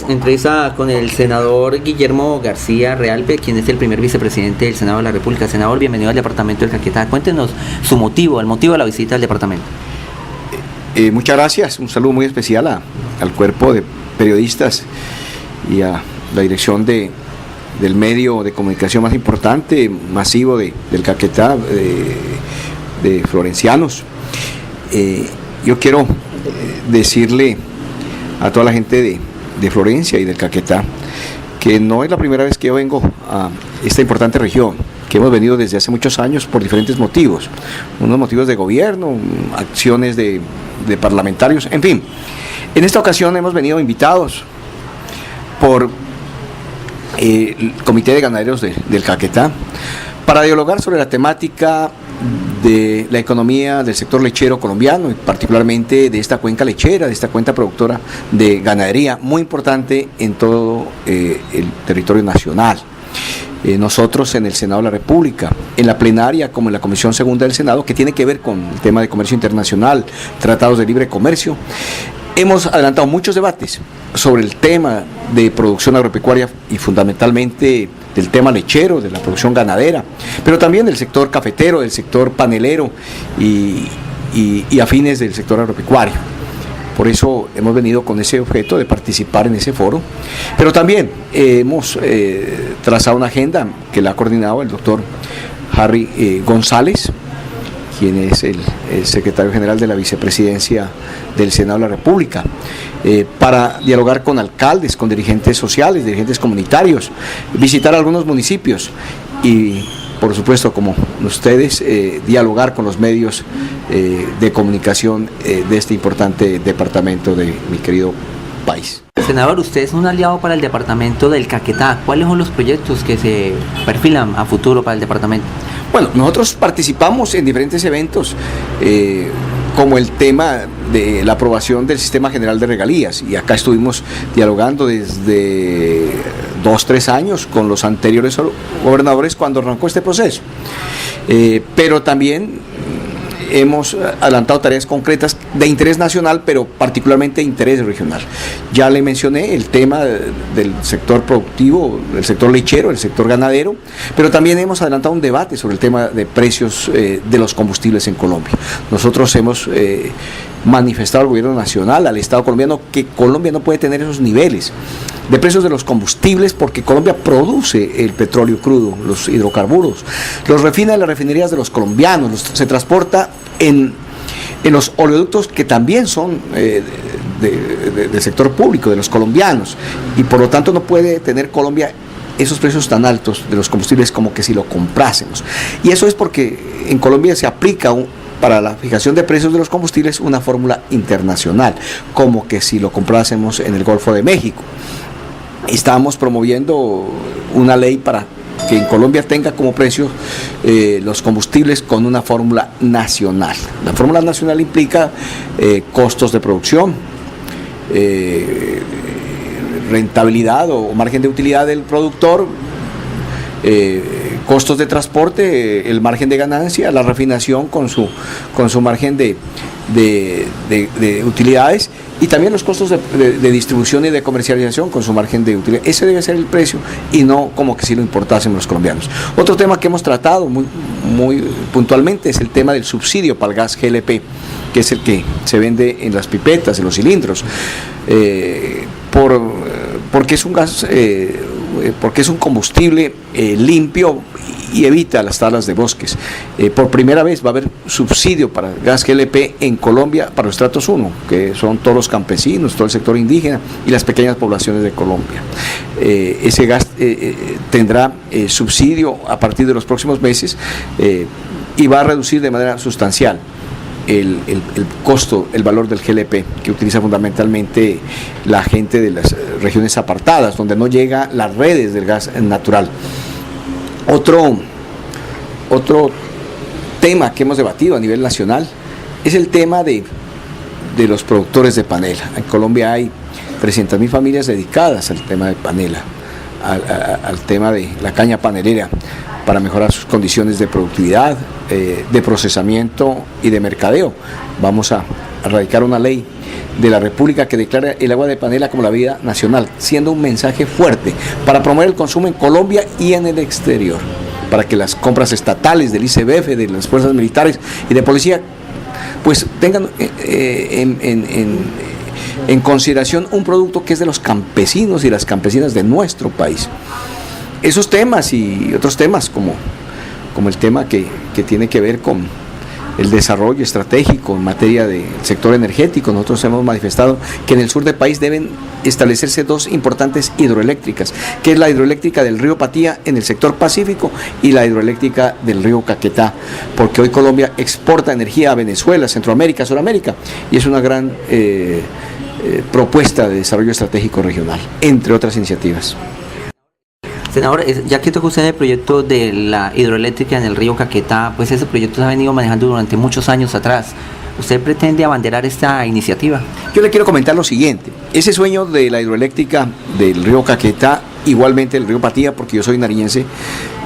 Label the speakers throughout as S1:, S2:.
S1: entrevista con el senador Guillermo García Realpe, quien es el primer vicepresidente del Senado de la República. Senador, bienvenido al departamento del Caquetá. Cuéntenos su motivo, el motivo de la visita al departamento.
S2: Muchas gracias, un saludo muy especial al cuerpo de periodistas y a la dirección del medio de comunicación más importante, masivo del Caquetá, de florencianos. Yo quiero decirle a toda la gente de Florencia y del Caquetá que no es la primera vez que yo vengo a esta importante región, que hemos venido desde hace muchos años por diferentes motivos, unos motivos de gobierno, acciones de parlamentarios, en fin. En esta ocasión hemos venido invitados por el Comité de Ganaderos del Caquetá para dialogar sobre la temática de la economía del sector lechero colombiano y particularmente de esta cuenca lechera, de esta cuenca productora de ganadería muy importante en todo el territorio nacional. Nosotros en el Senado de la República, en la plenaria como en la Comisión Segunda del Senado, que tiene que ver con el tema de comercio internacional, tratados de libre comercio, hemos adelantado muchos debates sobre el tema de producción agropecuaria y fundamentalmente del tema lechero, de la producción ganadera, pero también del sector cafetero, del sector panelero y afines del sector agropecuario. Por eso hemos venido con ese objeto de participar en ese foro, pero también hemos trazado una agenda que la ha coordinado el doctor Harry González, quien es el secretario general de la vicepresidencia del Senado de la República, para dialogar con alcaldes, con dirigentes sociales, dirigentes comunitarios, visitar algunos municipios y, por supuesto, como ustedes, dialogar con los medios de comunicación de este importante departamento de mi querido país.
S1: Senador, usted es un aliado para el departamento del Caquetá. ¿Cuáles son los proyectos que se perfilan a futuro para el departamento?
S2: Bueno, nosotros participamos en diferentes eventos, como el tema de la aprobación del Sistema General de Regalías, y acá estuvimos dialogando desde 2-3 años con los anteriores gobernadores cuando arrancó este proceso, pero también hemos adelantado tareas concretas de interés nacional, pero particularmente de interés regional. Ya le mencioné el tema del sector productivo, del sector lechero, el sector ganadero, pero también hemos adelantado un debate sobre el tema de precios de los combustibles en Colombia. Nosotros hemos manifestado al gobierno nacional, al Estado colombiano, que Colombia no puede tener esos niveles de precios de los combustibles porque Colombia produce el petróleo crudo, los hidrocarburos, los refina en las refinerías de los colombianos, se transporta en los oleoductos que también son del sector público, de los colombianos, y por lo tanto no puede tener Colombia esos precios tan altos de los combustibles como que si lo comprásemos. Y eso es porque en Colombia se aplica para la fijación de precios de los combustibles una fórmula internacional, como que si lo comprásemos en el Golfo de México. Estamos promoviendo una ley para que en Colombia tenga como precio los combustibles con una fórmula nacional. La fórmula nacional implica costos de producción, rentabilidad o margen de utilidad del productor, costos de transporte, el margen de ganancia, la refinación con su margen de utilidades, y también los costos de distribución y de comercialización con su margen de utilidad. Ese debe ser el precio y no como que si lo importásemos los colombianos. Otro tema que hemos tratado muy puntualmente es el tema del subsidio para el gas GLP, que es el que se vende en las pipetas, en los cilindros, porque es un gas, porque es un combustible limpio y evita las talas de bosques. Por primera vez va a haber subsidio para gas GLP en Colombia para los estratos 1, que son todos los campesinos, todo el sector indígena y las pequeñas poblaciones de Colombia. Ese gas tendrá subsidio a partir de los próximos meses y va a reducir de manera sustancial el costo, el valor del GLP, que utiliza fundamentalmente la gente de las regiones apartadas, donde no llega las redes del gas natural. Otro tema que hemos debatido a nivel nacional es el tema de los productores de panela. En Colombia hay 300.000 familias dedicadas al tema de panela, al tema de la caña panelera, para mejorar sus condiciones de productividad, de procesamiento y de mercadeo. Vamos a radicar una ley de la República que declara el agua de panela como la vida nacional, siendo un mensaje fuerte para promover el consumo en Colombia y en el exterior, para que las compras estatales del ICBF, de las fuerzas militares y de policía, pues tengan en consideración un producto que es de los campesinos y las campesinas de nuestro país. Esos temas y otros temas como el tema que tiene que ver con el desarrollo estratégico en materia del sector energético. Nosotros hemos manifestado que en el sur del país deben establecerse dos importantes hidroeléctricas, que es la hidroeléctrica del río Patía en el sector Pacífico y la hidroeléctrica del río Caquetá, porque hoy Colombia exporta energía a Venezuela, Centroamérica, Suramérica, y es una gran propuesta de desarrollo estratégico regional, entre otras iniciativas.
S1: Senador, ya que tocó usted el proyecto de la hidroeléctrica en el río Caquetá, pues ese proyecto se ha venido manejando durante muchos años atrás. ¿Usted pretende abanderar esta iniciativa?
S2: Yo le quiero comentar lo siguiente. Ese sueño de la hidroeléctrica del río Caquetá, igualmente el río Patía, porque yo soy nariñense,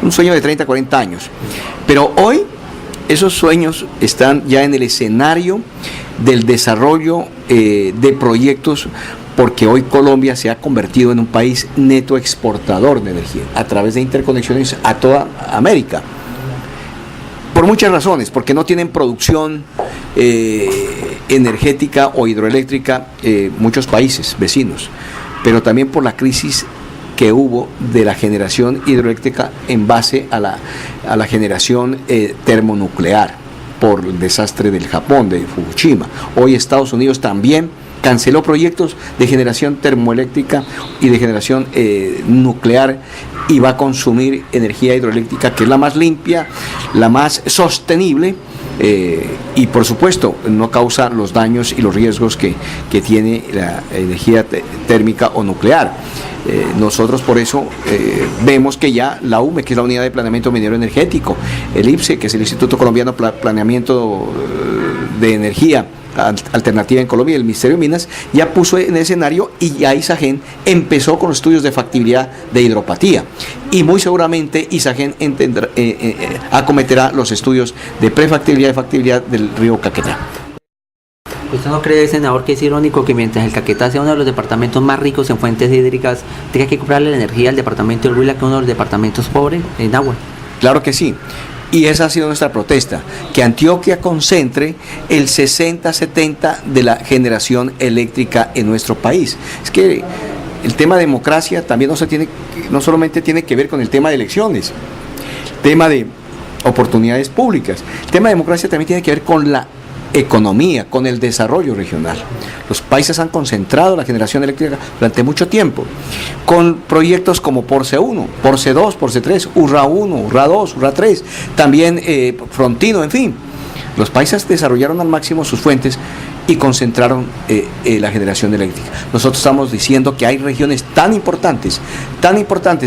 S2: un sueño de 30, 40 años. Pero hoy esos sueños están ya en el escenario del desarrollo de proyectos, porque hoy Colombia se ha convertido en un país neto exportador de energía a través de interconexiones a toda América. Por muchas razones, porque no tienen producción energética o hidroeléctrica muchos países vecinos, pero también por la crisis que hubo de la generación hidroeléctrica en base a la generación termonuclear por el desastre del Japón, de Fukushima. Hoy Estados Unidos también canceló proyectos de generación termoeléctrica y de generación nuclear, y va a consumir energía hidroeléctrica, que es la más limpia, la más sostenible, y por supuesto no causa los daños y los riesgos que tiene la energía térmica o nuclear. Nosotros por eso vemos que ya la UME, que es la Unidad de Planeamiento Minero Energético, el IPSE, que es el Instituto Colombiano de Planeamiento de Energía Alternativa en Colombia, y el Ministerio de Minas ya puso en el escenario, y ya ISAGEN empezó con los estudios de factibilidad de hidropatía, y muy seguramente ISAGEN acometerá los estudios de prefactibilidad y factibilidad del río Caquetá.
S1: ¿Usted no cree, senador, que es irónico que mientras el Caquetá sea uno de los departamentos más ricos en fuentes hídricas, tenga que comprarle la energía al departamento del Huila, que es uno de los departamentos pobres en agua?
S2: Claro que sí. Y esa ha sido nuestra protesta, que Antioquia concentre el 60-70 de la generación eléctrica en nuestro país. Es que el tema de democracia también no solamente tiene que ver con el tema de elecciones, el tema de oportunidades públicas, el tema de democracia también tiene que ver con la economía, con el desarrollo regional. Los países han concentrado la generación eléctrica durante mucho tiempo, con proyectos como Porce 1, Porce 2, Porce 3, Urra 1, Urra 2, Urra 3, también Frontino, en fin. Los países desarrollaron al máximo sus fuentes y concentraron la generación eléctrica. Nosotros estamos diciendo que hay regiones tan importantes,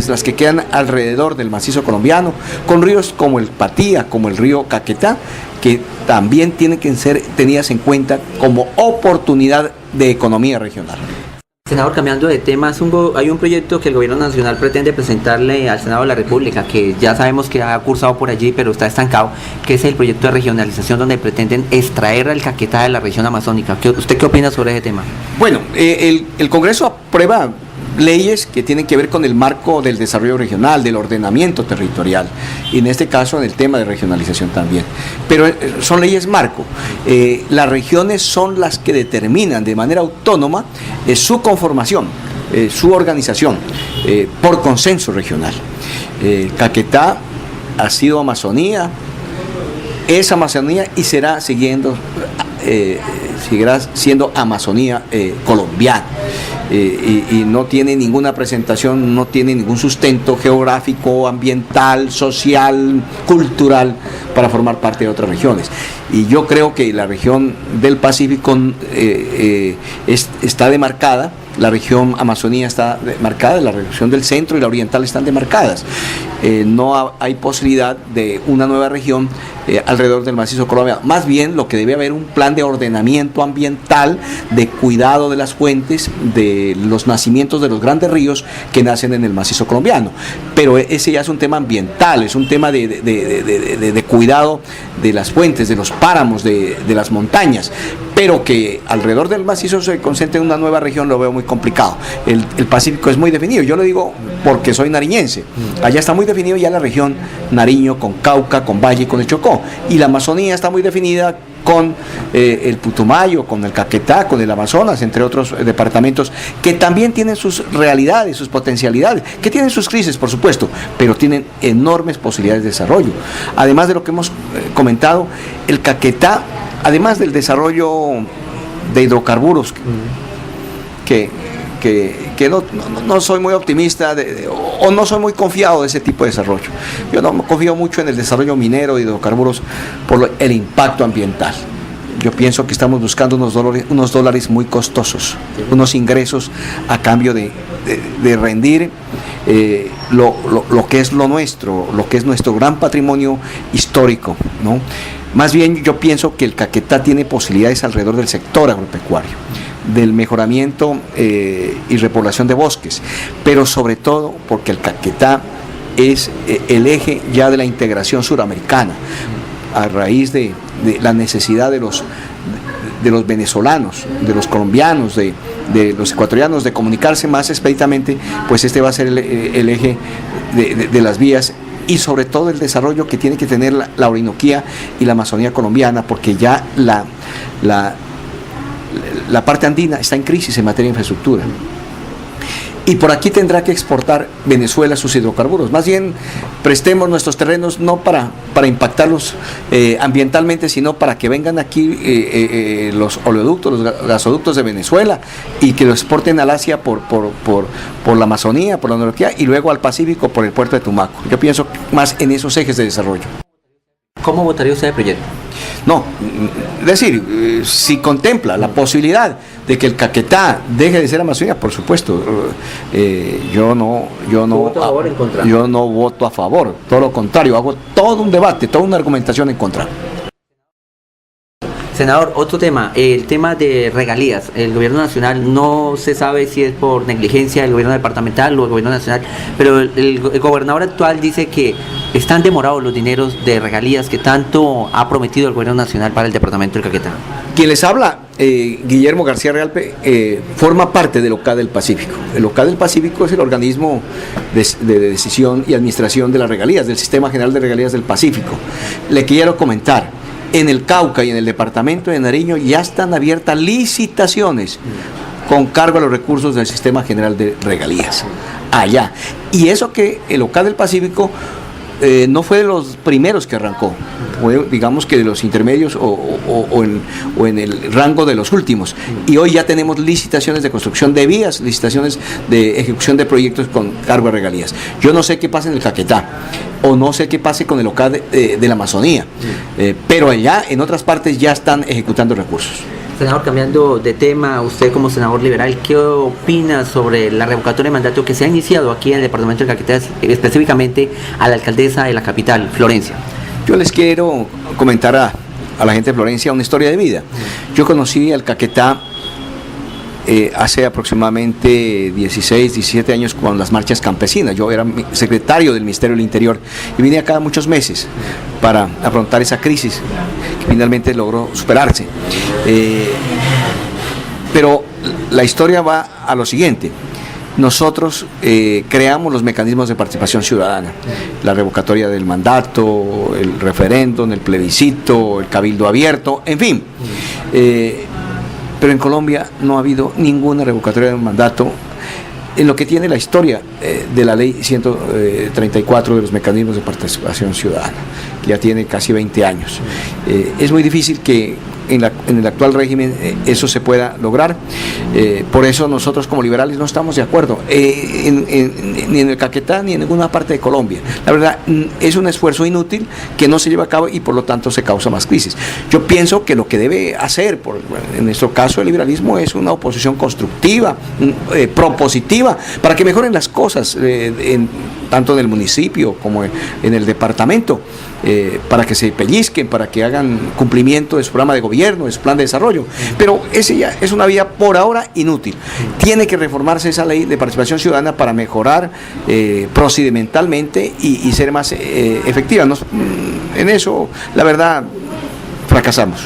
S2: las que quedan alrededor del macizo colombiano, con ríos como el Patía, como el río Caquetá, que también tienen que ser tenidas en cuenta como oportunidad de economía regional.
S1: Senador, cambiando de tema, hay un proyecto que el gobierno nacional pretende presentarle al Senado de la República, que ya sabemos que ha cursado por allí, pero está estancado, que es el proyecto de regionalización, donde pretenden extraer al Caquetá de la región amazónica. ¿Usted qué opina sobre ese tema?
S2: Bueno, el Congreso aprueba leyes que tienen que ver con el marco del desarrollo regional, del ordenamiento territorial, y en este caso en el tema de regionalización también. Pero son leyes marco. Las regiones son las que determinan de manera autónoma su conformación, su organización, por consenso regional. Caquetá ha sido Amazonía, es Amazonía y seguirá siendo Amazonía colombiana. Y no tiene ninguna presentación, no tiene ningún sustento geográfico, ambiental, social, cultural para formar parte de otras regiones. Y yo creo que la región del Pacífico está demarcada, la región Amazonía está demarcada, la región del centro y la oriental están demarcadas. No hay posibilidad de una nueva región alrededor del macizo colombiano. Más bien lo que debe haber un plan de ordenamiento ambiental, de cuidado de las fuentes, de los nacimientos de los grandes ríos que nacen en el macizo colombiano. Pero ese ya es un tema ambiental, es un tema de cuidado de las fuentes, de los páramos, de las montañas. pero que alrededor del macizo se concentre una nueva región lo veo muy complicado. El Pacífico es muy definido, yo lo digo porque soy nariñense, allá está muy definido ya la región Nariño con Cauca, con Valle y con el Chocó, y la Amazonía está muy definida con el Putumayo, con el Caquetá, con el Amazonas, entre otros departamentos que también tienen sus realidades, sus potencialidades, que tienen sus crisis, por supuesto, pero tienen enormes posibilidades de desarrollo. Además de lo que hemos comentado, el Caquetá, además del desarrollo de hidrocarburos, que no soy muy optimista o no soy muy confiado de ese tipo de desarrollo. Yo no confío mucho en el desarrollo minero de hidrocarburos por el impacto ambiental. Yo pienso que estamos buscando unos dólares muy costosos, unos ingresos a cambio de rendir lo que es lo nuestro, lo que es nuestro gran patrimonio histórico, ¿no? Más bien yo pienso que el Caquetá tiene posibilidades alrededor del sector agropecuario, del mejoramiento y repoblación de bosques, pero sobre todo porque el Caquetá es el eje ya de la integración suramericana, a raíz de la necesidad de los venezolanos, de los colombianos, de los ecuatorianos de comunicarse más expeditamente, pues este va a ser el eje de las vías, y sobre todo el desarrollo que tiene que tener la Orinoquía y la Amazonía colombiana, porque ya la parte andina está en crisis en materia de infraestructura. Y por aquí tendrá que exportar Venezuela sus hidrocarburos. Más bien prestemos nuestros terrenos no para impactarlos ambientalmente, sino para que vengan aquí los oleoductos, los gasoductos de Venezuela, y que los exporten al Asia por la Amazonía, por la Orinoquía, y luego al Pacífico por el puerto de Tumaco. Yo pienso más en esos ejes de desarrollo.
S1: ¿Cómo votaría usted el proyecto?
S2: No, es decir, si contempla la posibilidad de que el Caquetá deje de ser Amazonía, por supuesto, yo no voto a favor, todo lo contrario, hago todo un debate, toda una argumentación en contra.
S1: Senador, otro tema, el tema de regalías. El gobierno nacional no se sabe si es por negligencia del gobierno departamental o el gobierno nacional, pero el gobernador actual dice que están demorados los dineros de regalías que tanto ha prometido el gobierno nacional para el departamento del Caquetá.
S2: Quien les habla, Guillermo García Realpe, forma parte del OCA del Pacífico. El OCA del Pacífico es el organismo de decisión y administración de las regalías, del Sistema General de Regalías del Pacífico. Le quiero comentar, en el Cauca y en el departamento de Nariño ya están abiertas licitaciones con cargo a los recursos del Sistema General de Regalías, allá. Y eso que el OCA del Pacífico no fue de los primeros que arrancó, fue, digamos que de los intermedios o en el rango de los últimos. Y hoy ya tenemos licitaciones de construcción de vías, licitaciones de ejecución de proyectos con cargo a regalías. Yo no sé qué pasa en el Caquetá, o no sé qué pase con el OCA de la Amazonía, pero allá en otras partes ya están ejecutando recursos.
S1: Senador, cambiando de tema, usted como senador liberal, ¿qué opina sobre la revocatoria de mandato que se ha iniciado aquí en el departamento del Caquetá, específicamente a la alcaldesa de la capital, Florencia?
S2: Yo les quiero comentar a la gente de Florencia una historia de vida. Yo conocí al Caquetá hace aproximadamente 16, 17 años con las marchas campesinas. Yo era secretario del Ministerio del Interior y vine acá muchos meses para afrontar esa crisis que finalmente logró superarse. Pero la historia va a lo siguiente. Nosotros creamos los mecanismos de participación ciudadana, la revocatoria del mandato, el referéndum, el plebiscito, el cabildo abierto, en fin. Pero en Colombia no ha habido ninguna revocatoria del mandato en lo que tiene la historia de la ley 134 de los mecanismos de participación ciudadana, que ya tiene casi 20 años. Es muy difícil que en el actual régimen eso se pueda lograr. Por eso nosotros como liberales no estamos de acuerdo ni en el Caquetá ni en ninguna parte de Colombia. La verdad, es un esfuerzo inútil que no se lleva a cabo y por lo tanto se causa más crisis. Yo pienso que lo que debe hacer, en nuestro caso el liberalismo, es una oposición constructiva, propositiva, para que mejoren las cosas tanto en el municipio como en el departamento, para que se pellizquen, para que hagan cumplimiento de su programa de gobierno, de su plan de desarrollo. Pero ese ya es una vía por ahora inútil. Tiene que reformarse esa ley de participación ciudadana para mejorar procedimentalmente y ser más efectiva. En eso, la verdad, fracasamos.